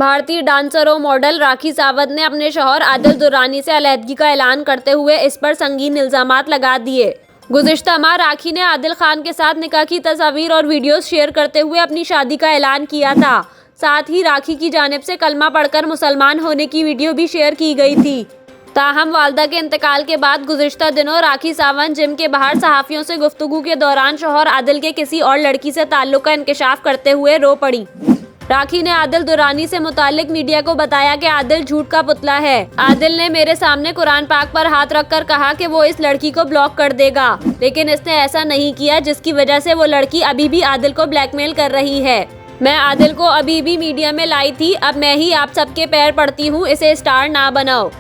भारतीय डांसर और मॉडल राखी सावंत ने अपने शौहर आदिल दुर्रानी से अलैदगी का ऐलान करते हुए इस पर संगीन इल्जामात लगा दिए। गुज़िश्ता माह राखी ने आदिल खान के साथ निकाह की तस्वीर और वीडियोस शेयर करते हुए अपनी शादी का ऐलान किया था। साथ ही राखी की जानिब से कलमा पढ़कर मुसलमान होने की वीडियो भी शेयर की गई थी। ताहम वालदा के इंतकाल के बाद गुज़िश्ता दिनों राखी सावंत जिम के बाहर सहाफ़ियों से गुफ्तगू के दौरान शौहर आदिल के किसी और लड़की से ताल्लुक़ का इंकशाफ करते हुए रो पड़ी। राखी ने आदिल दुर्रानी से मुतालिक मीडिया को बताया कि आदिल झूठ का पुतला है। आदिल ने मेरे सामने कुरान पाक पर हाथ रखकर कहा कि वो इस लड़की को ब्लॉक कर देगा, लेकिन इसने ऐसा नहीं किया, जिसकी वजह से वो लड़की अभी भी आदिल को ब्लैकमेल कर रही है। मैं आदिल को अभी भी मीडिया में लाई थी, अब मैं ही आप सबके पैर पड़ती हूँ, इसे स्टार ना बनाओ।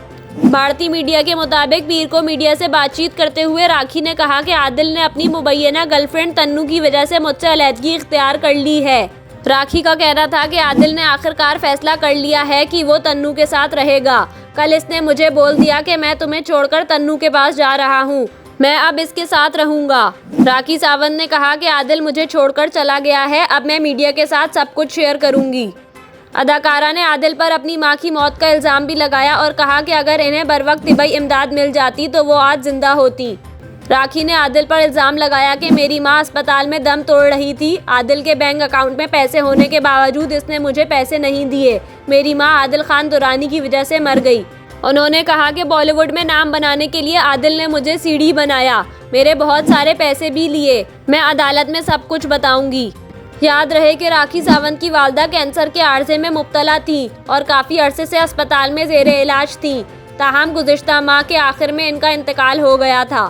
भारतीय मीडिया के मुताबिक पीर को मीडिया से बातचीत करते हुए राखी ने कहा कि आदिल ने अपनी मुबैना गर्लफ्रेंड तन्नू की वजह से मुझसे अलैदगी इख्तियार कर ली है। राखी का कहना था कि आदिल ने आखिरकार फैसला कर लिया है कि वो तन्नू के साथ रहेगा। कल इसने मुझे बोल दिया कि मैं तुम्हें छोड़कर तन्नू के पास जा रहा हूँ, मैं अब इसके साथ रहूँगा। राखी सावंत ने कहा कि आदिल मुझे छोड़कर चला गया है, अब मैं मीडिया के साथ सब कुछ शेयर करूँगी। अदाकारा ने आदिल पर अपनी मां की मौत का इल्ज़ाम भी लगाया और कहा कि अगर इन्हें बर वक्त तिब्बी इमदाद मिल जाती तो वो आज जिंदा होती। राखी ने आदिल पर इल्ज़ाम लगाया कि मेरी मां अस्पताल में दम तोड़ रही थी, आदिल के बैंक अकाउंट में पैसे होने के बावजूद इसने मुझे पैसे नहीं दिए, मेरी मां आदिल खान दुरानी की वजह से मर गई। उन्होंने कहा कि बॉलीवुड में नाम बनाने के लिए आदिल ने मुझे सीढ़ी बनाया, मेरे बहुत सारे पैसे भी लिए, मैं अदालत में सब कुछ बताऊंगी। याद रहे कि राखी सावंत की वालदा कैंसर के आर्जे में मुब्तला थी और काफ़ी अरसे से अस्पताल में ज़ेरे इलाज थी। ताहम गुज़िश्ता माह के आखिर में इनका इंतकाल हो गया था।